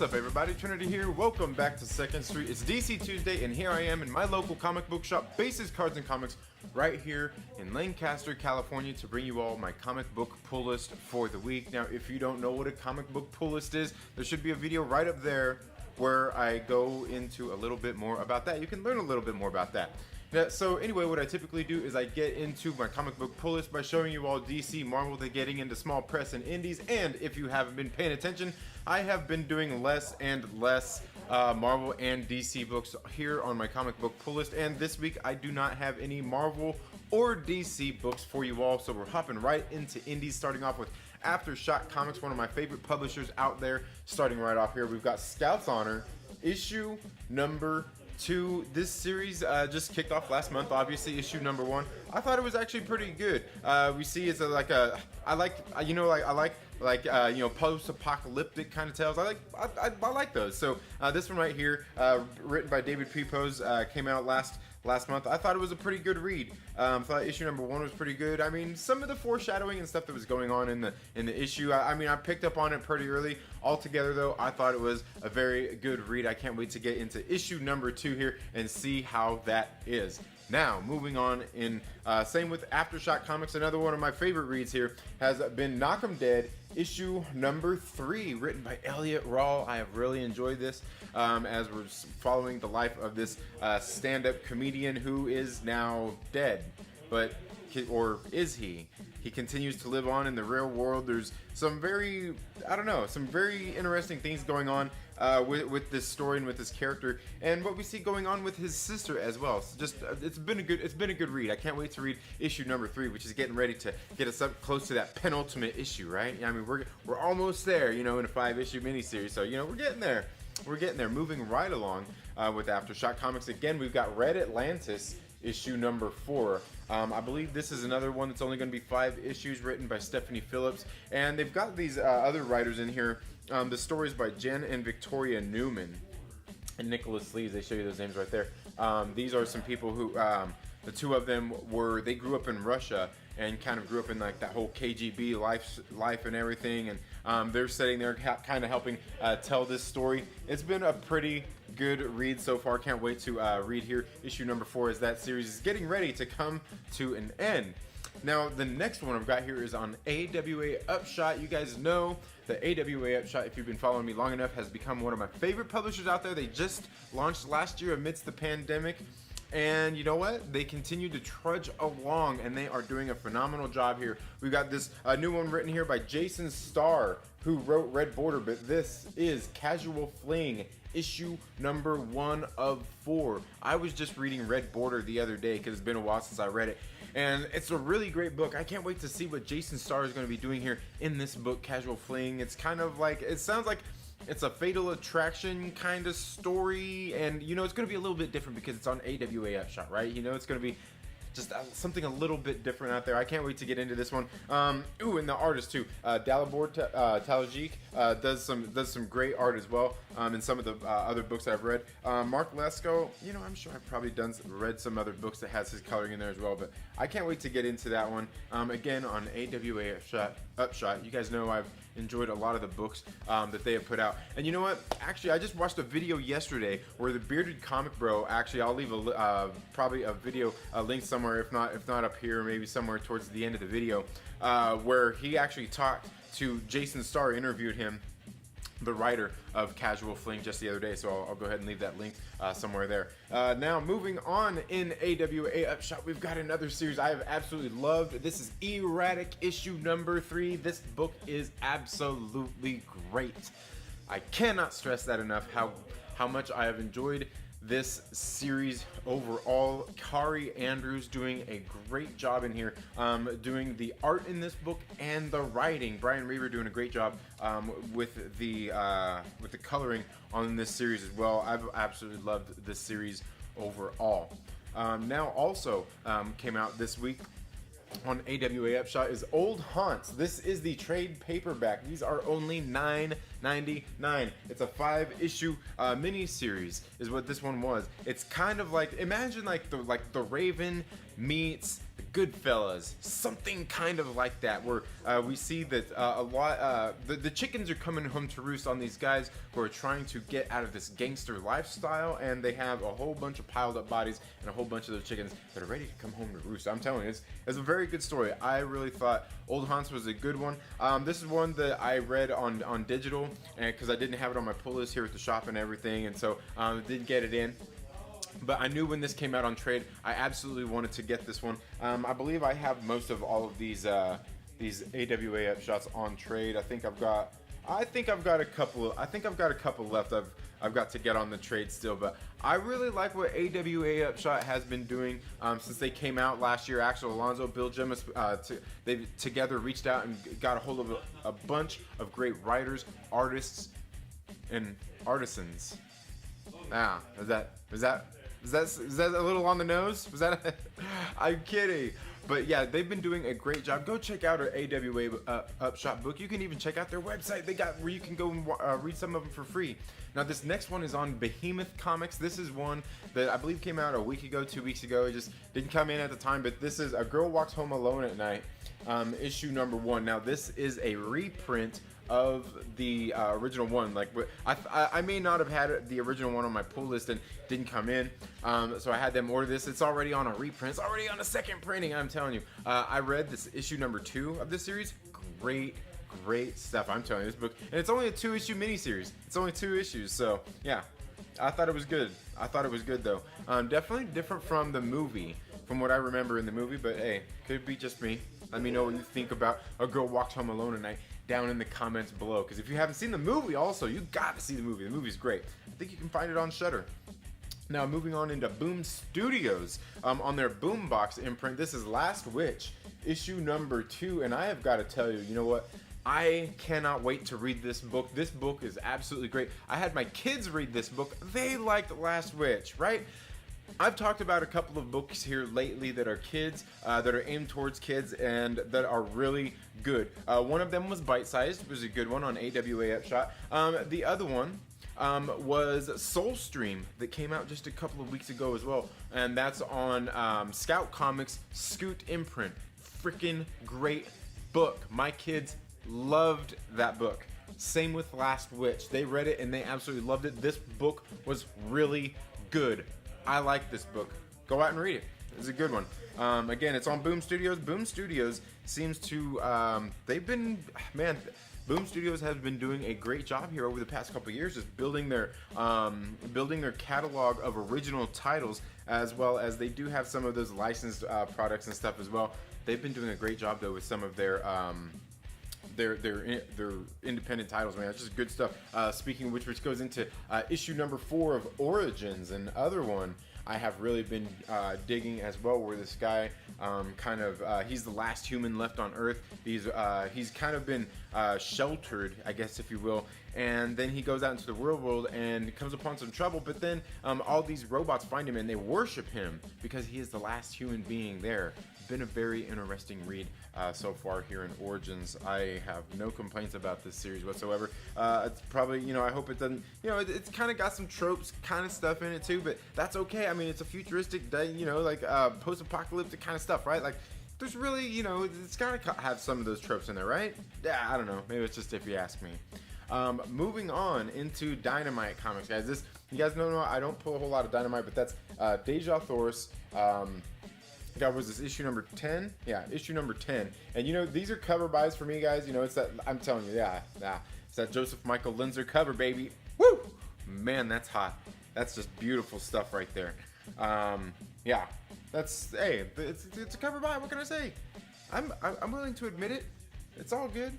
What's up, everybody? Trinity here. Welcome back to 2nd Street. It's DC Tuesday, and here I am in my local comic book shop, Bases Cards and Comics, right here in Lancaster, California, to bring you all my comic book pull list for the week. Now, if you don't know what a comic book pull list is, there should be a video right up there where I go into a little bit more about that. You can learn a little bit more about that. Now, so anyway, what I typically do is I get into my comic book pull list by showing you all DC, Marvel, they're getting into small press and indies, and if you haven't been paying attention, I have been doing less and less Marvel and DC books here on my comic book pull list, and this week I do not have any Marvel or DC books for you all, so we're hopping right into indies, starting off with Aftershock Comics, one of my favorite publishers out there. Starting right off here, we've got Scout's Honor, issue number 2. This series just kicked off last month. Obviously, issue number 1. I thought it was actually pretty good. We see it's I like post-apocalyptic kind of tales. I like those. So this one right here, written by David Pepose, came out last month. I thought it was a pretty good read. Thought issue number 1 was pretty good. I mean, some of the foreshadowing and stuff that was going on in the issue, I mean, I picked up on it pretty early. Altogether, though, I thought it was a very good read. I can't wait to get into issue number 2 here and see how that is. Now, moving on in, same with Aftershock Comics, another one of my favorite reads here has been Knock 'em Dead, issue number 3, written by Elliot Rawl. I have really enjoyed this as we're following the life of this stand-up comedian who is now dead. But, or is he? He continues to live on in the real world. There's some very, some very interesting things going on with this story and with this character, and what we see going on with his sister as well. So just it's been a good read. I can't wait to read issue number 3, which is getting ready to get us up close to that penultimate issue, right? I mean, we're almost there, in a 5-issue miniseries. So we're getting there. We're getting there. Moving right along with Aftershock Comics. Again, we've got Red Atlantis, issue number 4. I believe this is another one that's only going to be 5 issues, written by Stephanie Phillips, and they've got these other writers in here. The stories by Jen and Victoria Newman and Nicholas Sleeves. They show you those names right there. These are some people who, the two of them they grew up in Russia and kind of grew up in like that whole KGB life and everything, and they're sitting there kind of helping tell this story. It's been a pretty good read so far. Can't wait to read here issue number 4 as that series is getting ready to come to an end. Now, the next one I've got here is on AWA Upshot. You guys know the AWA Upshot, if you've been following me long enough, has become one of my favorite publishers out there. They just launched last year amidst the pandemic. And you know what? They continue to trudge along, and they are doing a phenomenal job here. We've got this new one written here by Jason Starr, who wrote Red Border, but this is Casual Fling, issue number 1 of 4. I was just reading Red Border the other day because it's been a while since I read it, and it's a really great book. I can't wait to see what Jason Starr is going to be doing here in this book, Casual Fling. It's kind of like, it sounds like it's a Fatal Attraction kind of story, and it's going to be a little bit different because it's on AWA Upshot, right? It's going to be just something a little bit different out there. I can't wait to get into this one. Ooh, and the artist too, Dalibor Talajik does some great art as well. In some of the other books I've read, Mark Lesko, I'm sure I've probably read some other books that has his coloring in there as well. But I can't wait to get into that one. Again, on AWA Upshot. You guys know I've enjoyed a lot of the books that they have put out. And you know what? Actually, I just watched a video yesterday where the Bearded Comic Bro. Actually, I'll leave probably a video link somewhere, if not up here, maybe somewhere towards the end of the video, where he actually talked to Jason Starr, interviewed him, the writer of Casual Fling, just the other day. So I'll go ahead and leave that link somewhere there. Now, moving on in AWA Upshot, we've got another series I have absolutely loved. This is Erratic, issue number 3. This book is absolutely great. I cannot stress that enough, how much I have enjoyed this series overall. Kari Andrews doing a great job in here, doing the art in this book and the writing. Brian Reaver doing a great job with the coloring on this series as well. I've absolutely loved this series overall. Now also came out this week on AWA Upshot is Old Haunts. This is the trade paperback. These are only $9.99. It's a 5-issue mini series is what this one was. It's kind of like, imagine like the Raven meets the Goodfellas, something kind of like that, where we see that the chickens are coming home to roost on these guys who are trying to get out of this gangster lifestyle, and they have a whole bunch of piled up bodies and a whole bunch of those chickens that are ready to come home to roost. I'm telling you, it's a very good story. I really thought Old Haunts was a good one. This is one that I read on digital, and because I didn't have it on my pull list here at the shop and everything, and so didn't get it in. But I knew when this came out on trade, I absolutely wanted to get this one. I believe I have most of all of these AWA upshots on trade. I think I've got a couple left. I've got to get on the trade still, but I really like what AWA Upshot has been doing since they came out last year. Axel Alonso, Bill Gemmis, they together reached out and got a hold of a bunch of great writers, artists, and artisans. Ah, is that a little on the nose? Was that? I'm kidding. But yeah, they've been doing a great job. Go check out our AWA Upshot book. You can even check out their website. They got where you can go and read some of them for free. Now this next one is on Behemoth Comics. This is one that I believe came out a week ago, 2 weeks ago. It just didn't come in at the time. But this is A Girl Walks Home Alone at Night, issue number 1. Now this is a reprint of the original one. Like, I may not have had the original one on my pull list and didn't come in, so I had them order this. It's already on a reprint. It's already on a second printing. I'm telling you. I read this issue number 2 of this series. Great stuff. I'm telling you, this book, and it's only a 2-issue miniseries. It's only 2 issues, so yeah, I thought it was good. I thought it was good though. Definitely different from the movie, from what I remember in the movie. But hey, could be just me. Let me know what you think about A Girl Walks Home Alone at Night down in the comments below, because if you haven't seen the movie, also you got to see the movie. The movie's great. I think you can find it on Shudder. Now moving on into Boom Studios, on their Boombox imprint, this is Last Witch, issue number 2, and I have got to tell you, you know what? I cannot wait to read this book. This book is absolutely great. I had my kids read this book. They liked Last Witch, right? I've talked about a couple of books here lately that are kids, that are aimed towards kids, and that are really good. One of them was Bite Sized, was a good one on AWA Upshot. The other one was Soulstream, that came out just a couple of weeks ago as well, and that's on Scout Comics Scoot imprint. Freaking great book. My kids loved that book. Same with Last Witch. They read it and they absolutely loved it. This book was really good. I like this book. Go out and read it. It's a good one. Again, it's on Boom Studios. Boom Studios seems to, Boom Studios has been doing a great job here over the past couple of years, just building their catalog of original titles, as well as they do have some of those licensed products and stuff as well. They've been doing a great job though with some of their independent titles, man. It's just good stuff. Speaking of which goes into issue number 4 of Origins, and other one I have really been digging as well, where this guy he's the last human left on Earth. He's kind of been sheltered, I guess, if you will, and then he goes out into the real world and comes upon some trouble, but then all these robots find him and they worship him because he is the last human being there. Been a very interesting read so far here in Origins. I have no complaints about this series whatsoever. It's probably, I hope it doesn't, it's kind of got some tropes kind of stuff in it too, but that's okay. I mean, it's a futuristic, like post-apocalyptic kind of stuff, right? Like, there's really, it's got to have some of those tropes in there, right? Yeah, I don't know. Maybe it's just if you ask me. Moving on into Dynamite Comics, guys. You guys know I don't pull a whole lot of Dynamite, but that's Deja Thoris. God, was this issue number 10? Yeah, issue number 10. And these are cover buys for me, guys. It's that, I'm telling you, yeah. It's that Joseph Michael Linzer cover, baby. Woo! Man, that's hot. That's just beautiful stuff right there. Yeah. It's a cover buy. What can I say? I'm willing to admit it. It's all good.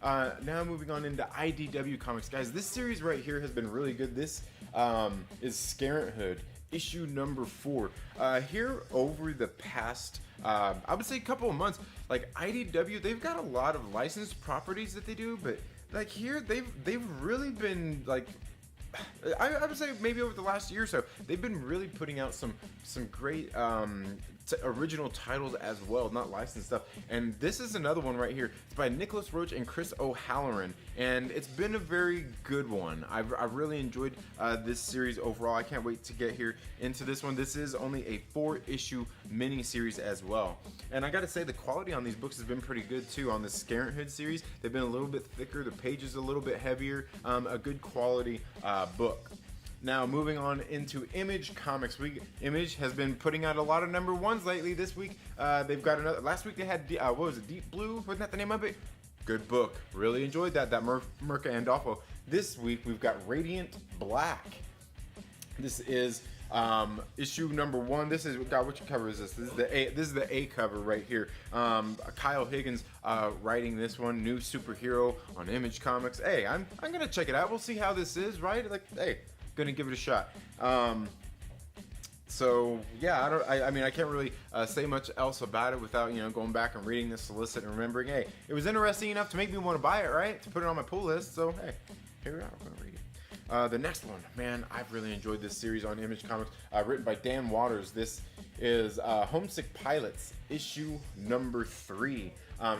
Now moving on into IDW Comics, guys. This series right here has been really good. This is Scarenthood, issue number 4. Here over the past, I would say, couple of months, like IDW, they've got a lot of licensed properties that they do, but like here, they've really been like, I would say maybe over the last year or so, they've been really putting out some great original titles as well, not licensed stuff. And this is another one right here. It's by Nicholas Roach and Chris O'Halloran, and it's been a very good one. I've really enjoyed this series overall. I can't wait to get here into this one. This is only a 4-issue mini series as well, and I gotta say the quality on these books has been pretty good too. On the Scarenthood series, they've been a little bit thicker, the pages a little bit heavier, a good quality book. Now moving on into Image Comics. Image has been putting out a lot of #1s lately. This week they've got another. Last week they had what was it, Deep Blue? Wasn't that the name of it? Good book. Really enjoyed that Mirka Andolfo. This week we've got Radiant Black. This is issue #1. This is, God, which cover is this? This is the A cover right here. Kyle Higgins writing this one. New superhero on Image Comics. Hey, I'm gonna check it out. We'll see how this is, right? Like, hey, gonna give it a shot. So yeah, I mean I can't really say much else about it without, you know, going back and reading the solicit and remembering, hey, it was interesting enough to make me want to buy it, right? To put it on my pull list. So hey, here we are. I'm gonna read it. The next one, man, I've really enjoyed this series on Image Comics, written by Dan Waters. This is Homesick Pilots, issue #3.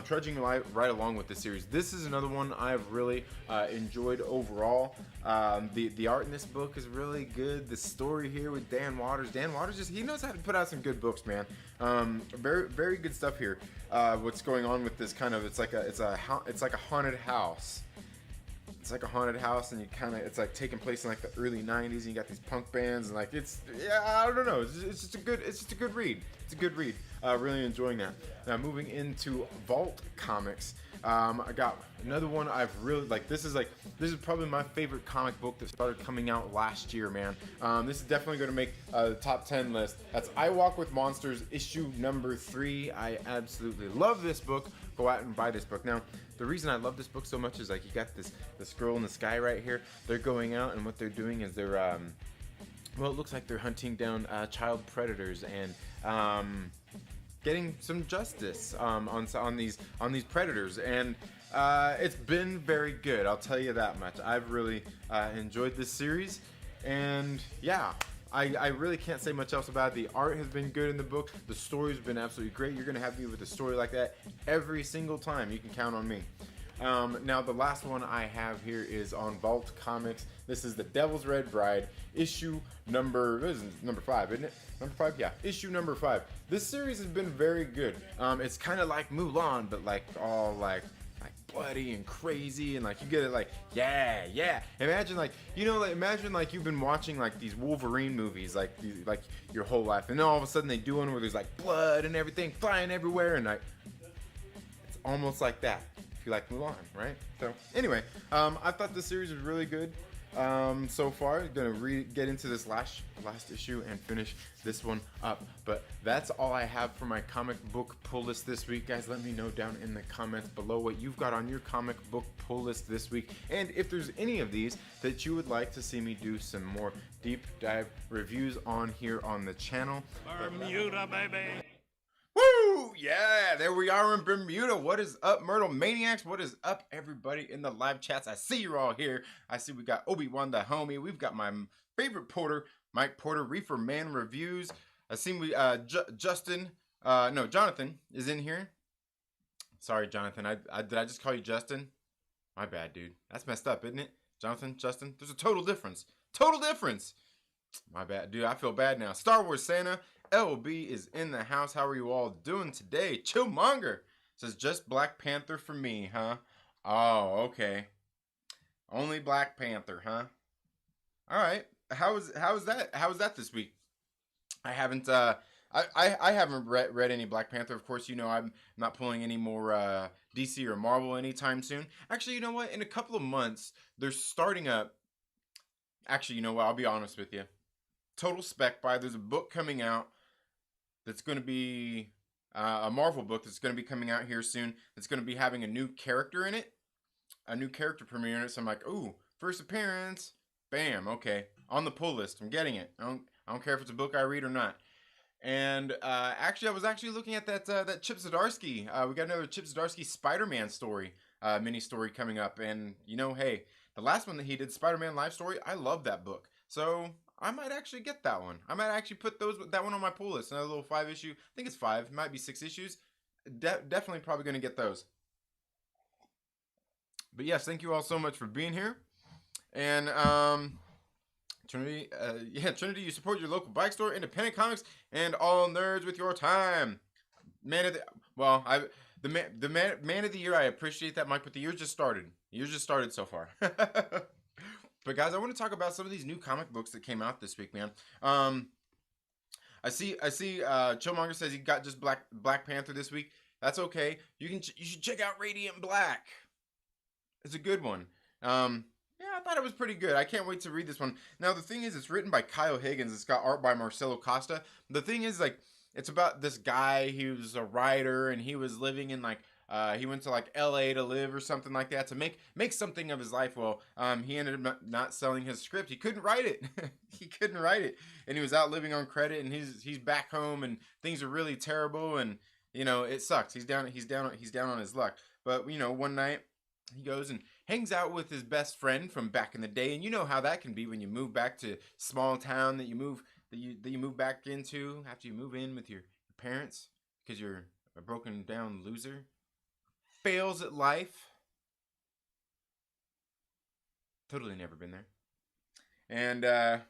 Trudging right along with the series. This is another one I've really enjoyed overall. The art in this book is really good. The story here with Dan Waters. Dan Waters, he knows how to put out some good books, man. Very good stuff here. What's going on with this kind of, it's like a haunted house. It's like a haunted house, and it's like taking place in like the early '90s, and you got these punk bands, and like I don't know. It's just a good read. It's a good read. Really enjoying that. Now moving into Vault Comics. I got another one I've really like. This is probably my favorite comic book that started coming out last year, man. This is definitely going to make the top 10 list. That's I Walk with Monsters, issue #3. I absolutely love this book. Go out and buy this book. Now, the reason I love this book so much is like you got this girl in the sky right here. They're going out, and what they're doing is they're well, it looks like they're hunting down child predators and getting some justice on these predators, and it's been very good. I'll tell you that much. I've really enjoyed this series, and yeah, I really can't say much else about it. The art has been good in the book. The story's been absolutely great. You're gonna have me with a story like that every single time. You can count on me. Now the last one I have here is on Vault Comics. This is The Devil's Red Bride, issue this is #5, isn't it? #5, yeah, issue #5. This series has been very good. It's kind of like Mulan, but like all like bloody and crazy, and like you get it like yeah. Imagine like, you know, like imagine like you've been watching like these Wolverine movies like your whole life, and then all of a sudden they do one where there's like blood and everything flying everywhere, and like it's almost like that. You like Mulan, right? So anyway, I thought this series was really good so far. I'm gonna get into this last issue and finish this one up, but that's all I have for my comic book pull list this week. Guys, let me know down in the comments below what you've got on your comic book pull list this week, and if there's any of these that you would like to see me do some more deep dive reviews on here on the channel. Bermuda, baby. Woo! Yeah, there we are in Bermuda. What is up, Myrtle Maniacs? What is up, everybody in the live chats? I see you're all here. I see we got Obi-Wan the homie. We've got my favorite porter, Mike Porter, ReeferMan Reviews. I see we Jonathan is in here. Sorry, Jonathan. Did I just call you Justin? My bad, dude. That's messed up, isn't it? Jonathan, Justin. There's a total difference. Total difference. My bad, dude. I feel bad now. Star Wars Santa. LB is in the house. How are you all doing today? Chillmonger says just Black Panther for me, huh? Oh, okay. Only Black Panther, huh? All right. How is that? How is that this week? I haven't I haven't read any Black Panther. Of course, you know I'm not pulling any more DC or Marvel anytime soon. Actually, you know what? In a couple of months, they're starting up. Actually, you know what? I'll be honest with you. Total Spec Buy. There's a book coming out that's going to be a Marvel book that's going to be coming out here soon. That's going to be having a new character in it, a new character premiere in it. So I'm like, ooh, first appearance, bam, okay, on the pull list. I'm getting it. I don't care if it's a book I read or not. And actually, I was actually looking at that Chip Zdarsky. We got another Chip Zdarsky Spider-Man story, mini story coming up. And you know, hey, the last one that he did, Spider-Man Life Story, I love that book. So I might actually get that one. I might actually put that one on my pull list. Another little 5-issue. I think it's 5. It might be 6 issues. Definitely probably going to get those. But yes, thank you all so much for being here. And Trinity, Trinity, you support your local bike store, independent comics, and all nerds with your time. Man of the man of the year. I appreciate that, Mike. But the year just started. The year just started so far. But guys, I want to talk about some of these new comic books that came out this week, man. I see. Chillmonger says he got just Black Panther this week. That's okay. You should check out Radiant Black. It's a good one. Yeah, I thought it was pretty good. I can't wait to read this one. Now the thing is, it's written by Kyle Higgins. It's got art by Marcelo Costa. The thing is, like, it's about this guy. He was a writer, and he was living in like. He went to like LA to live or something like that to make something of his life. Well, he ended up not selling his script. He couldn't write it. He couldn't write it, and he was out living on credit. And he's back home, and things are really terrible. And you know it sucks. He's down on his luck. But you know, one night he goes and hangs out with his best friend from back in the day. And you know how that can be when you move back to small town that you move back into after you move in with your parents because you're a broken down loser. Fails at life. Totally never been there. And I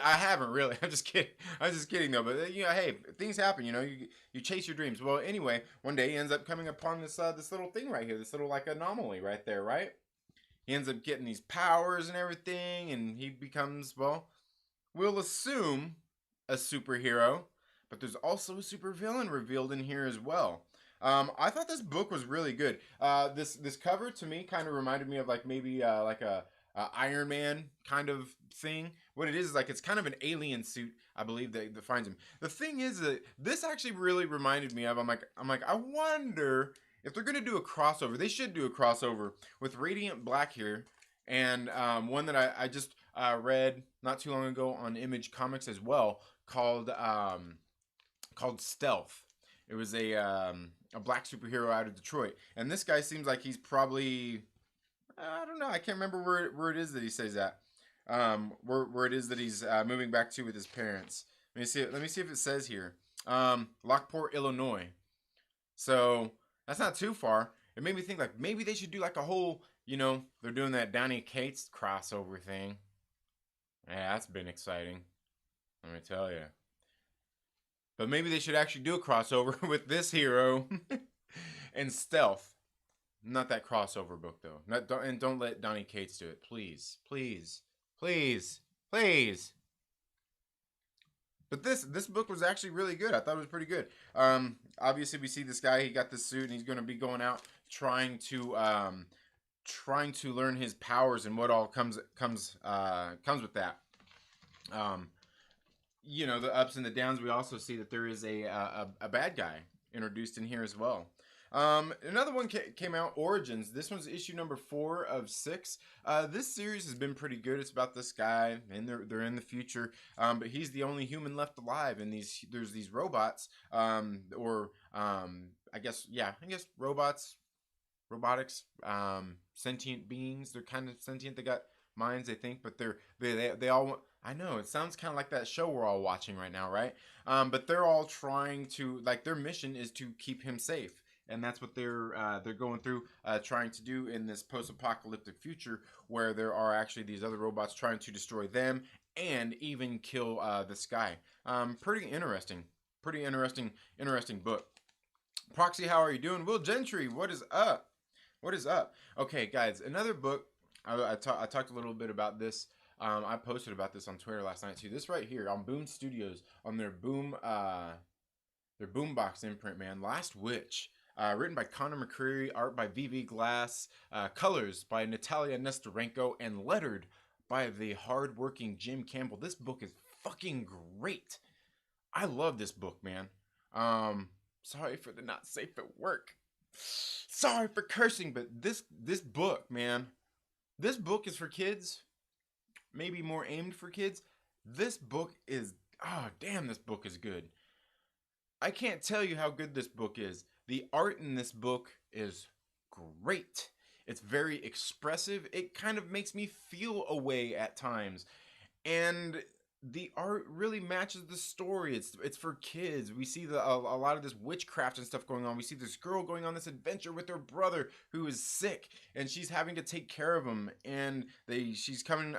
haven't really. I'm just kidding though. But you know, hey, things happen. You know, you chase your dreams. Well, anyway, one day he ends up coming upon this little thing right here, this little like anomaly right there, right? He ends up getting these powers and everything, and he becomes, well, we'll assume a superhero, but there's also a supervillain revealed in here as well. I thought this book was really good. This cover to me kind of reminded me of like maybe like a Iron Man kind of thing. What it is like it's kind of an alien suit, I believe that finds him. The thing is that this actually really reminded me of. I'm like I wonder if they're gonna do a crossover. They should do a crossover with Radiant Black here, and one that I just read not too long ago on Image Comics as well, called Stealth. It was a black superhero out of Detroit, and this guy seems like he's probably, I don't know, I can't remember where it is that he says that, where it is that he's moving back to with his parents. Let me see if it says here, Lockport, Illinois. So that's not too far. It made me think like maybe they should do like a whole, you know, they're doing that Donny Cates crossover thing. Yeah, that's been exciting. Let me tell you. But maybe they should actually do a crossover with this hero and Stealth. Not that crossover book though. And don't let Donny Cates do it, please, please, please, please. But this book was actually really good. I thought it was pretty good. Obviously we see this guy. He got this suit, and he's going to be going out trying to learn his powers and what all comes with that. You know, the ups and the downs. We also see that there is a bad guy introduced in here as well. Another one came out, Origins. This one's issue number 4 of 6. This series has been pretty good. It's about this guy, and they're in the future, but he's the only human left alive. And there's these robots, I guess robotics, sentient beings. They're kind of sentient. They got minds, I think, but they all. I know it sounds kind of like that show we're all watching right now, right? But they're all trying to, like, their mission is to keep him safe. And that's what they're going through, trying to do in this post-apocalyptic future where there are actually these other robots trying to destroy them and even kill this guy. Pretty interesting book. Proxy, how are you doing? Will Gentry, what is up? What is up? Okay, guys, another book. I talked a little bit about this. I posted about this on Twitter last night too. This right here on Boom Studios on their Boombox imprint, man. Last Witch. Written by Connor McCreary, art by VV Glass, colors by Natalia Nestorenko, and lettered by the hardworking Jim Campbell. This book is fucking great. I love this book, man. Sorry for the not safe at work. Sorry for cursing, but this book, man, this book is for kids. Maybe more aimed for kids. This book is, oh damn, this book is good. I can't tell you how good this book is. The art in this book is great. It's very expressive. It kind of makes me feel a way at times. and the art really matches the story. It's for kids. We see a lot of this witchcraft and stuff going on. We see this girl going on this adventure with her brother who is sick, and she's having to take care of him. And she's coming.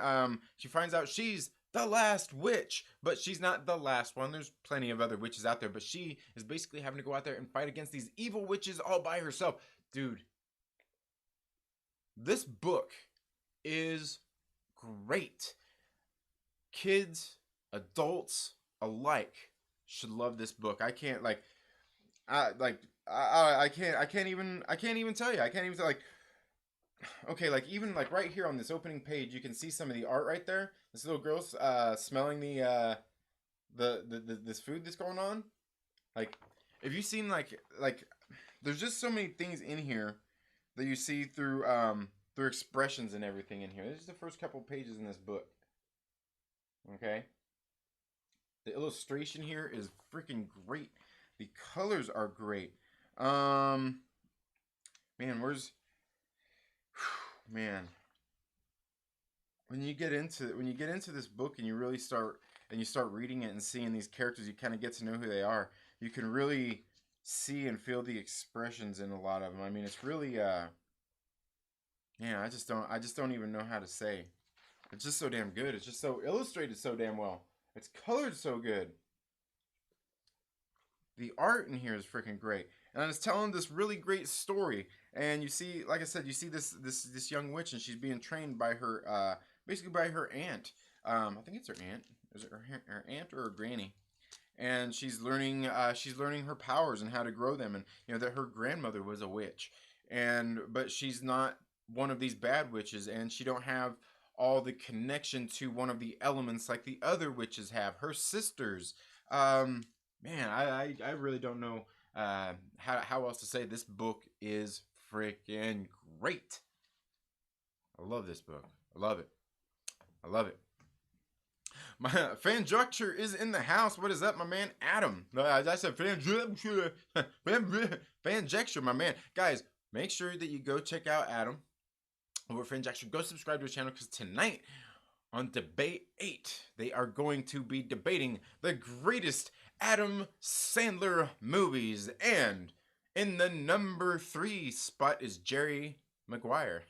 She finds out she's the last witch, but she's not the last one. There's plenty of other witches out there, but she is basically having to go out there and fight against these evil witches all by herself. Dude, this book is great. Kids, adults alike should love this book. I can't I can't even tell you. Okay, like even like right here on this opening page, you can see some of the art right there. This little girl's smelling the this food that's going on. Like, if you've seen like there's just so many things in here that you see through through expressions and everything in here. This is the first couple pages in this book. Okay, the illustration here is freaking great. The colors are great. Man, man, when you get into this book and you start reading it and seeing these characters, you kind of get to know who they are. You can really see and feel the expressions in a lot of them. I mean, it's really yeah, I just don't even know how to say. It's just so damn good. It's just so illustrated so damn well. It's colored so good. The art in here is freaking great. And it's telling this really great story. And you see, like I said, you see this young witch, and she's being trained by her basically by her aunt. I think it's her aunt. Is it her aunt or her granny? And she's learning her powers and how to grow them, and you know that her grandmother was a witch. But she's not one of these bad witches, and she don't have all the connection to one of the elements like the other witches have. Her sisters. Man, I really don't know how else to say. This book is freaking great. I love this book. I love it. I love it. My Fanjecture is in the house. What is up, my man Adam? I said Fanjecture. Fanjecture, my man. Guys, make sure that you go check out Adam over Fanjecture. Go subscribe to his channel, because tonight on Debate 8, they are going to be debating the greatest Adam Sandler movies. And in the number 3 spot is Jerry Maguire.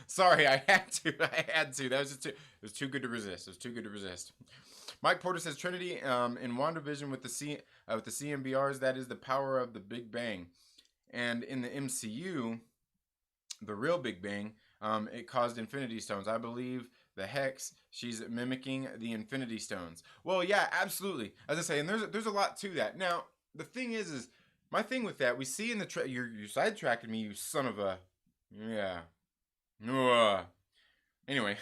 Sorry, I had to. That was just it was too good to resist. It was too good to resist. Mike Porter says Trinity in WandaVision with the CMBRs, that is the power of the Big Bang. And in the MCU, the real Big Bang, it caused Infinity Stones. I believe the Hex, she's mimicking the Infinity Stones. Well, yeah, absolutely. As I say, and there's a lot to that. Now, the thing is my thing with that, we see in the you're sidetracking me, you son of a yeah. Anyway,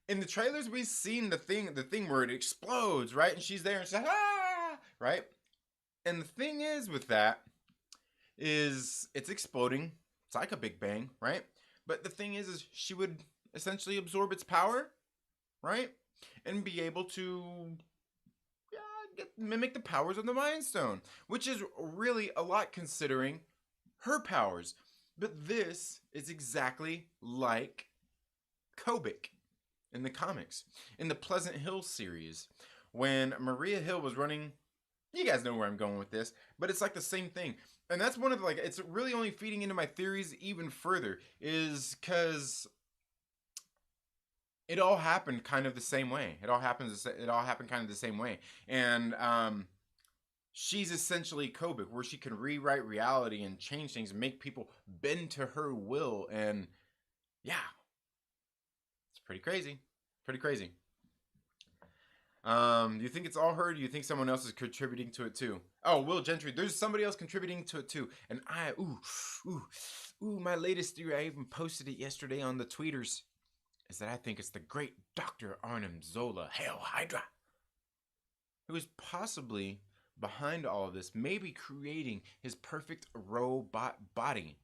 in the trailers we've seen the thing where it explodes, right? And she's there and she's like, ah, right? And the thing is with that is it's exploding. It's like a Big Bang, right? But the thing is she would essentially absorb its power, right? And be able to mimic the powers of the Mind Stone, which is really a lot considering her powers. But this is exactly like Kobik in the comics, in the Pleasant Hill series, when Maria Hill was running. You guys know where I'm going with this, but it's like the same thing. And that's one of the, it's really only feeding into my theories even further, is because it all happened kind of the same way. It all happened kind of the same way. And she's essentially Kobik, where she can rewrite reality and change things and make people bend to her will. And yeah, it's pretty crazy. Pretty crazy. Do you think it's all her? Or do you think someone else is contributing to it too? Oh, Will Gentry. There's somebody else contributing to it too. And my latest theory, I even posted it yesterday on the tweeters, is that I think it's the great Dr. Arnim Zola, Hail Hydra, who is possibly behind all of this, maybe creating his perfect robot body.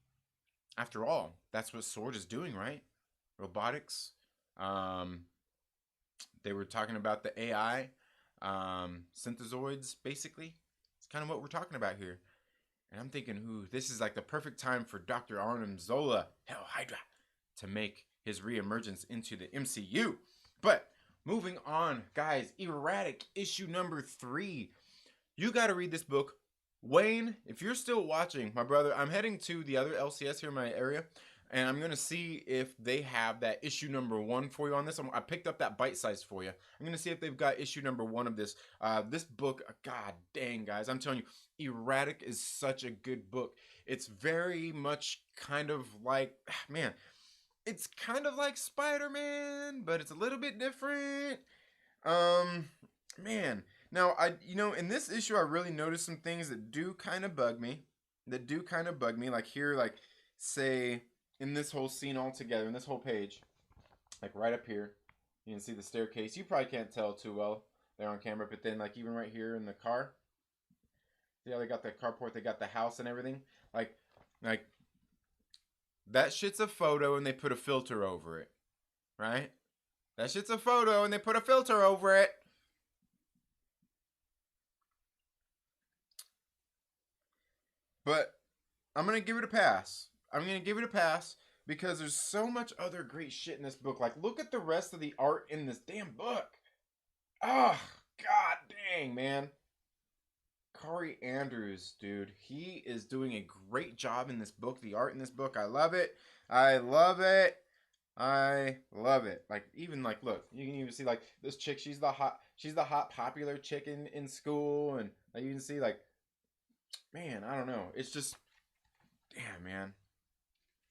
After all, that's what Sword is doing, right? Robotics. They were talking about the AI synthezoids, basically. It's kind of what we're talking about here. And I'm thinking, ooh, this is like the perfect time for Dr. Arnim Zola, Hell Hydra, to make his reemergence into the MCU. But moving on, guys, Erratic issue number 3. You got to read this book. Wayne, if you're still watching, my brother, I'm heading to the other LCS here in my area, and I'm going to see if they have that issue number 1 for you on this. I picked up that bite size for you. I'm going to see if they've got issue number 1 of this. This book, god dang, guys, I'm telling you, Erratic is such a good book. It's very much kind of like, man, it's kind of like Spider-Man, but it's a little bit different. Man. Now, in this issue, I really noticed some things that do kind of bug me. Like here, like, say, in this whole scene altogether, in this whole page, like right up here, you can see the staircase. You probably can't tell too well there on camera, but then, like, even right here in the car, see how they got the carport, they got the house and everything? Like, that shit's a photo and they put a filter over it, right? That shit's a photo and they put a filter over it. But I'm going to give it a pass. Because there's so much other great shit in this book. Like, look at the rest of the art in this damn book. Oh, god dang, man. Kari Andrews, dude. He is doing a great job in this book. The art in this book, I love it. Like, even, like, look. You can even see, like, this chick. She's the hot popular chick in school. And like, you can see, like, man, I don't know. It's just, damn, man.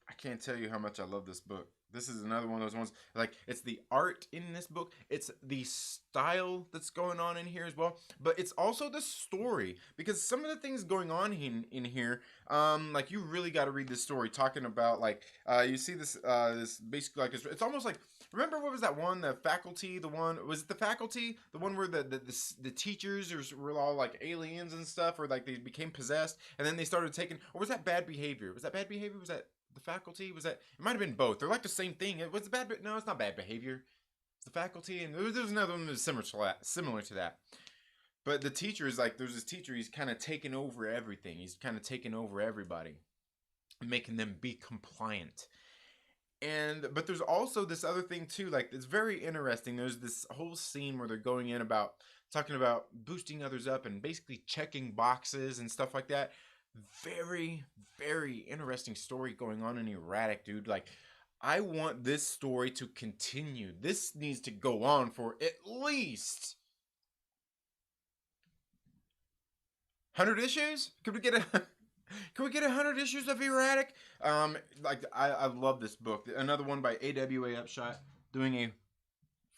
I can't tell you how much I love this book. This is another one of those ones, like, it's the art in this book. It's the style that's going on in here as well. But it's also the story. Because some of the things going on in here, like, you really got to read this story. Talking about, like, you see this basically, like, it's almost like, remember what was that one, the faculty, was it the faculty? The one where the teachers were all, like, aliens and stuff, or, like, they became possessed, and then they started taking, or was that bad behavior? Was that the faculty? Was that, it might have been both. They're like the same thing. It was no, it's not bad behavior. It's the faculty, and there's another one that's similar to that. But the teacher is like, there's this teacher, he's kind of taking over everything. He's kind of taking over everybody, making them be compliant. But there's also this other thing too, like, it's very interesting. There's this whole scene where they're going in about, talking about boosting others up and basically checking boxes and stuff like that. Very, very interesting story going on in Erratic, dude. Like, I want this story to continue. This needs to go on for at least 100 issues? Could we get 100 issues of Erratic? Like, I love this book. Another one by AWA Upshot, doing a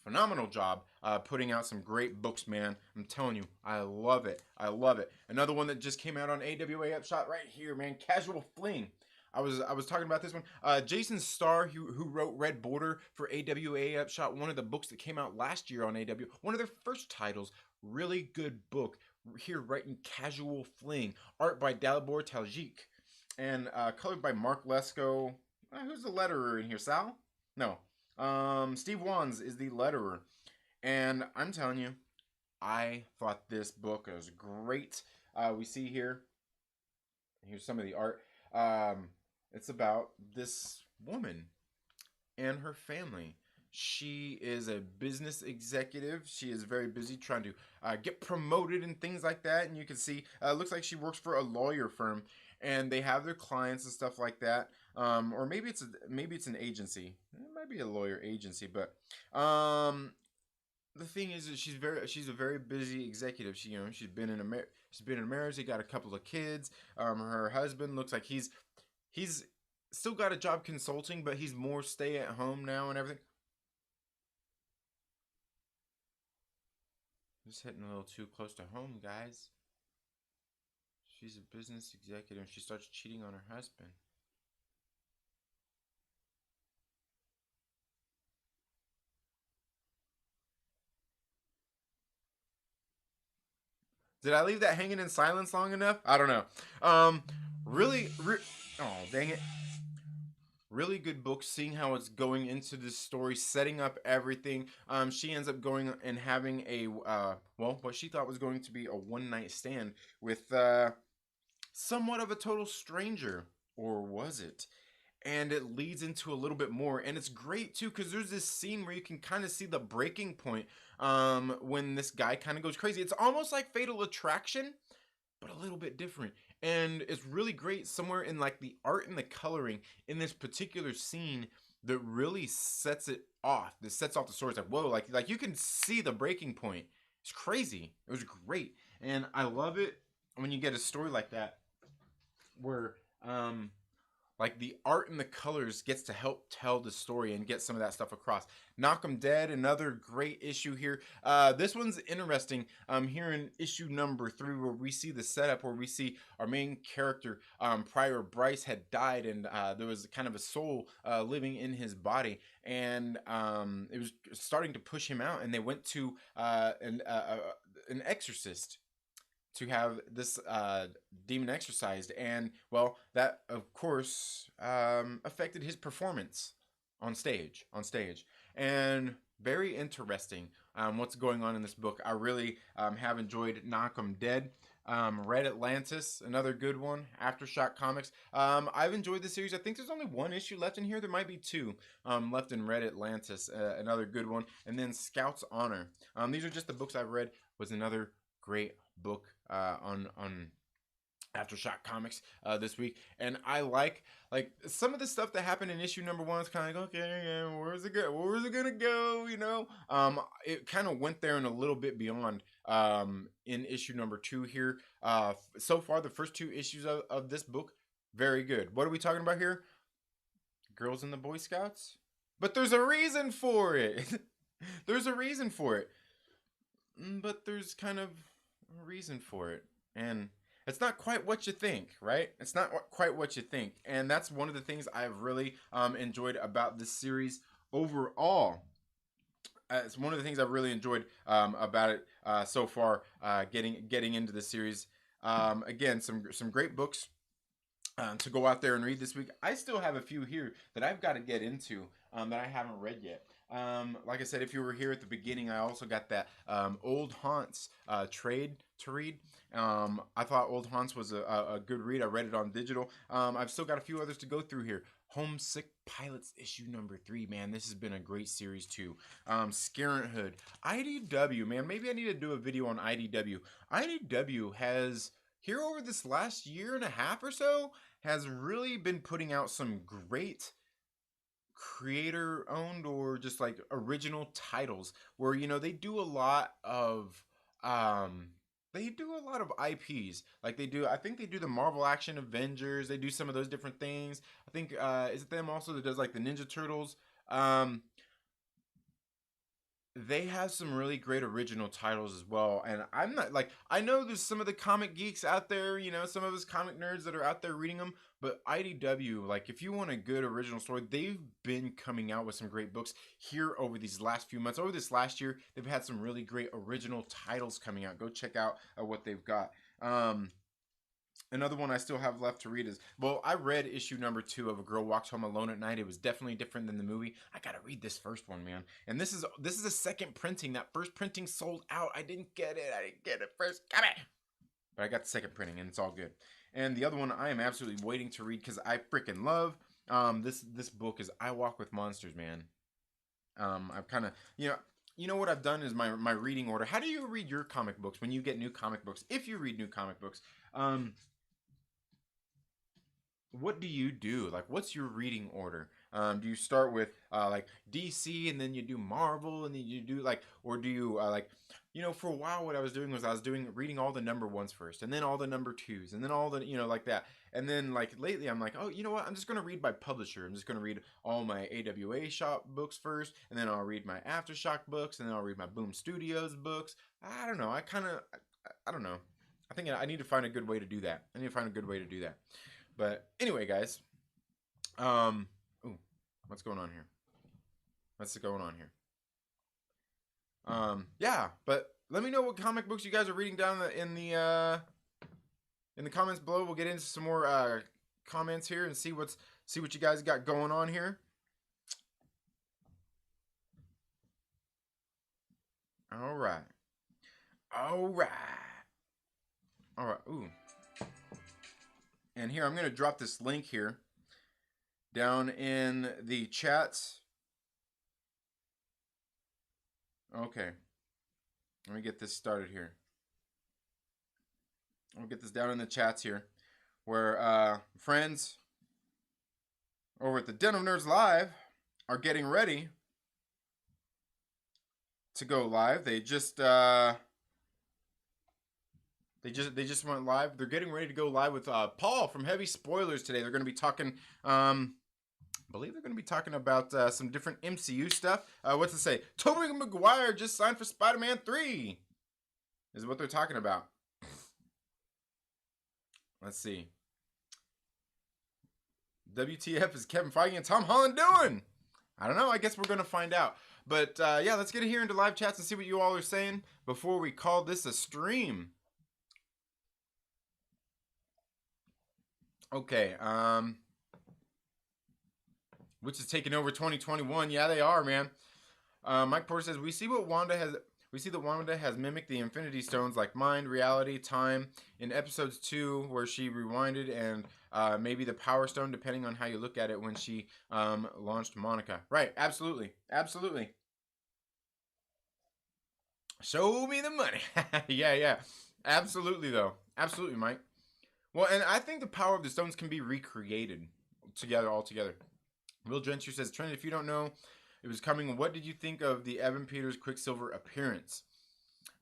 phenomenal job putting out some great books, man. I'm telling you, I love it. Another one that just came out on AWA Upshot right here, man. Casual Fling. I was talking about this one. Jason Starr, who wrote Red Border for AWA Upshot, one of the books that came out last year on AW, one of their first titles. Really good book. Here, writing Casual Fling. Art by Dalibor Taljik. And colored by Mark Lesko. Who's the letterer in here? Sal? No. Steve Wands is the letterer. And I'm telling you, I thought this book was great. We see here, here's some of the art. It's about this woman and her family. She is a business executive. She is very busy trying to get promoted and things like that. And you can see, looks like she works for a lawyer firm, and they have their clients and stuff like that. Or maybe it's an agency. It might be a lawyer agency, but the thing is that she's a very busy executive. She's been in a marriage. They got a couple of kids. Her husband looks like he's still got a job consulting, but he's more stay at home now and everything. Just hitting a little too close to home, guys. She's a business executive and she starts cheating on her husband. Did I leave that hanging in silence long enough? I don't know. Oh, dang it. really good book, seeing how it's going into this story, setting up everything. She ends up going and having a well, what she thought was going to be a one-night stand with somewhat of a total stranger, or was it? And it leads into a little bit more, and it's great too because there's this scene where you can kind of see the breaking point when this guy kind of goes crazy. It's almost like Fatal Attraction, but a little bit different. And it's really great somewhere in like the art and the coloring in this particular scene that really sets it off. This sets off the story. It's like, whoa, like you can see the breaking point. It's crazy. It was great. And I love it when you get a story like that where like the art and the colors gets to help tell the story and get some of that stuff across. Knock 'em Dead, another great issue here. This one's interesting. Here in issue number 3, where we see the setup, where we see our main character, prior Bryce, had died, and there was kind of a soul living in his body, and it was starting to push him out, and they went to an exorcist to have this demon exorcised, and well, that of course affected his performance on stage. And very interesting what's going on in this book. I really have enjoyed Knock 'em Dead. Red Atlantis, another good one. Aftershock Comics. I've enjoyed the series. I think there's only one issue left in here. There might be 2 left in Red Atlantis, another good one. And then Scout's Honor. These are just the books I've read. Was another great book on Aftershock Comics this week. And I like some of the stuff that happened in issue number 1 is kind of like, okay, yeah, where's it gonna go, you know? It kind of went there and a little bit beyond in issue number 2 here. So far, the first 2 issues of this book, very good. What are we talking about here? Girls in the Boy Scouts? But there's a reason for it. There's a reason for it. But there's kind of a reason for it. And it's not quite what you think, right? It's not quite what you think. And that's one of the things I've really enjoyed about this series overall. It's one of the things I've really enjoyed about it so far, getting into the series. Again, some great books to go out there and read this week. I still have a few here that I've got to get into that I haven't read yet. Like I said, if you were here at the beginning, I also got that Old Haunts trade to read. I thought Old Haunts was a good read. I read it on digital. I've still got a few others to go through here. Homesick Pilots issue number 3, man. This has been a great series too. Scarenthood. IDW, man. Maybe I need to do a video on IDW. IDW has, here over this last year and a half or so, has really been putting out some great creator owned or just like original titles where, you know, they do a lot of IPs. Like I think they do the Marvel Action Avengers. They do some of those different things. I think is it them also that does like the Ninja Turtles? They have some really great original titles as well. And I'm not like, I know there's some of the comic geeks out there, you know, some of us comic nerds that are out there reading them, but IDW, like if you want a good original story, they've been coming out with some great books here over these last few months. Over this last year, they've had some really great original titles coming out. Go check out what they've got. Another one I still have left to read is, well, I read issue number 2 of A Girl Walks Home Alone at Night. It was definitely different than the movie. I gotta read this first one, man. And this is a second printing. That first printing sold out. I didn't get it first. Come it. But I got the second printing, and it's all good. And the other one I am absolutely waiting to read because I freaking love this book is I Walk with Monsters, man. I've kind of, you know what I've done is my reading order. How do you read your comic books when you get new comic books? If you read new comic books, what do you do? Like, what's your reading order? Do you start with like DC and then you do Marvel and then you do like, or do you like, for a while what I was doing was reading all the number 1s first and then all the number 2s and then all the, like that. And then like lately I'm like, oh, you know what? I'm just going to read by publisher. I'm just going to read all my AWA shop books first and then I'll read my Aftershock books and then I'll read my Boom Studios books. I don't know. I don't know. I think I need to find a good way to do that. But anyway, guys, ooh, what's going on here? Yeah, but let me know what comic books you guys are reading down in the comments below. We'll get into some more comments here and see what you guys got going on here. All right. Ooh. And here I'm gonna drop this link here down in the chats. Okay. Let me get this started here. I'll get this down in the chats here, where friends over at the Den of Nerds Live are getting ready to go live. They just went live. They're getting ready to go live with Paul from Heavy Spoilers today. They're going to be talking. I believe they're going to be talking about some different MCU stuff. What's it say? Tobey Maguire just signed for Spider-Man 3. Is what they're talking about. Let's see. WTF is Kevin Feige and Tom Holland doing? I don't know. I guess we're going to find out. But yeah, let's get here into live chats and see what you all are saying before we call this a stream. Okay. Which is taking over 2021. Yeah, they are, man. Mike Porter says, we see that Wanda has mimicked the Infinity Stones like mind, reality, time in episodes 2 where she rewinded, and maybe the Power Stone, depending on how you look at it, when she launched Monica. Right, absolutely. Absolutely. Show me the money. Yeah. Absolutely, though. Absolutely, Mike. Well, and I think the power of the stones can be recreated all together. Will Gentry says, Trent, if you don't know it was coming, what did you think of the Evan Peters Quicksilver appearance?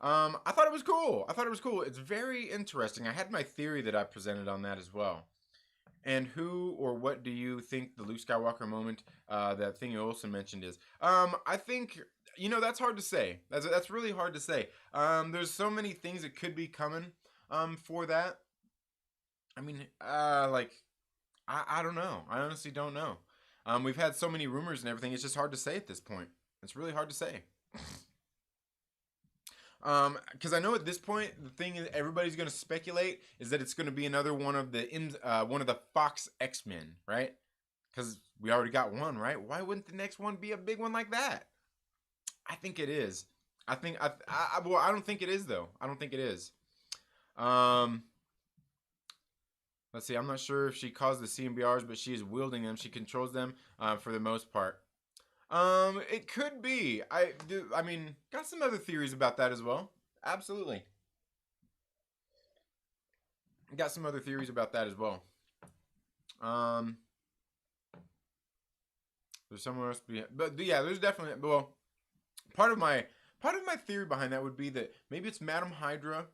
I thought it was cool. It's very interesting. I had my theory that I presented on that as well. And who or what do you think the Luke Skywalker moment, that thing you also mentioned is? I think, that's hard to say. That's really hard to say. There's so many things that could be coming for that. I mean, I don't know. I honestly don't know. We've had so many rumors and everything. It's just hard to say at this point. It's really hard to say. Because I know at this point, the thing that everybody's going to speculate is that it's going to be another one of the Fox X-Men, right? Because we already got one, right? Why wouldn't the next one be a big one like that? I think it is. I don't think it is, though. I don't think it is. Let's see. I'm not sure if she caused the CMBRs, but she is wielding them. She controls them for the most part. It could be. I mean, got some other theories about that as well. Absolutely. Got some other theories about that as well. There's somewhere else, but yeah, there's definitely. Well, part of my theory behind that would be that maybe it's Madam Hydra,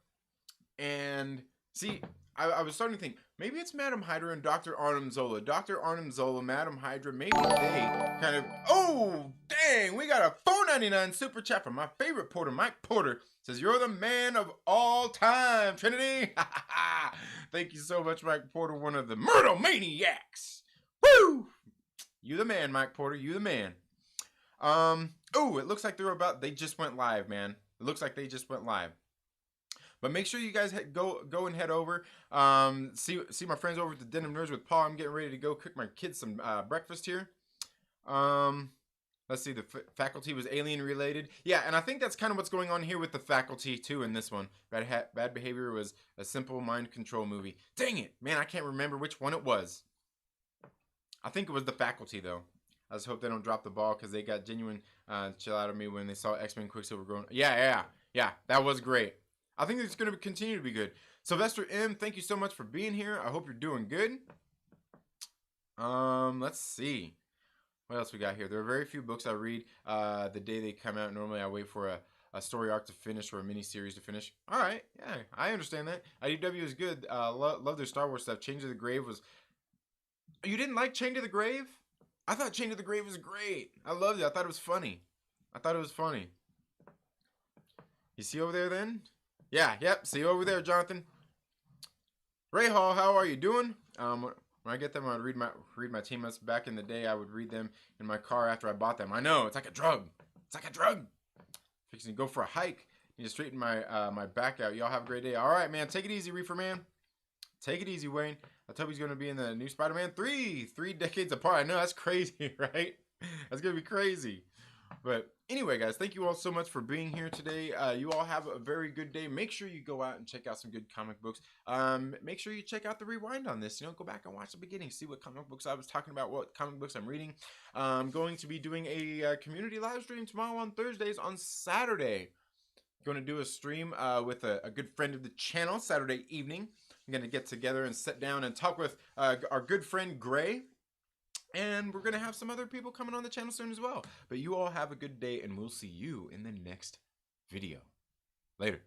and see. I was starting to think, maybe it's Madam Hydra and Dr. Arnim Zola. Dr. Arnim Zola, Madam Hydra, maybe they kind of... Oh, dang! We got a $4.99 super chat from my favorite Porter, Mike Porter. Says, you're the man of all time, Trinity. Thank you so much, Mike Porter, one of the Myrtle Maniacs. Woo! You the man, Mike Porter. You the man. Oh, it looks like they just went live, man. It looks like they just went live. But make sure you guys go and head over. See my friends over at the Den of Nerds with Paul. I'm getting ready to go cook my kids some breakfast here. Let's see. The faculty was alien related. Yeah, and I think that's kind of what's going on here with the faculty too in this one. Bad Behavior was a simple mind control movie. Dang it, man! I can't remember which one it was. I think it was the faculty though. I just hope they don't drop the ball because they got genuine chill out of me when they saw X-Men Quicksilver going. Yeah. That was great. I think it's going to continue to be good. Sylvester M, thank you so much for being here. I hope you're doing good. Let's see. What else we got here? There are very few books I read the day they come out. Normally I wait for a story arc to finish or a mini-series to finish. All right. Yeah, I understand that. IDW is good. Love their Star Wars stuff. Chained to the Grave was... You didn't like Chained to the Grave? I thought Chained to the Grave was great. I loved it. I thought it was funny. You see over there then? Yeah, yep. See you over there, Jonathan. Ray Hall, how are you doing? When I get them, I read my teammates. Back in the day, I would read them in my car after I bought them. I know, it's like a drug. Fixing to go for a hike. Need to straighten my back out. Y'all have a great day. All right, man. Take it easy, Reefer Man. Take it easy, Wayne. Tobey's going to be in the new Spider-Man 3 decades apart. I know, that's crazy, right? That's going to be crazy. But anyway, guys, thank you all so much for being here today. You all have a very good day. Make sure you go out and check out some good comic books. Make sure you check out the rewind on this. Go back and watch the beginning. See what comic books I was talking about, what comic books I'm reading. I'm going to be doing a community live stream tomorrow on Thursdays. On Saturday, I'm going to do a stream with a good friend of the channel Saturday evening. I'm going to get together and sit down and talk with our good friend Gray. And we're going to have some other people coming on the channel soon as well. But you all have a good day, and we'll see you in the next video. Later.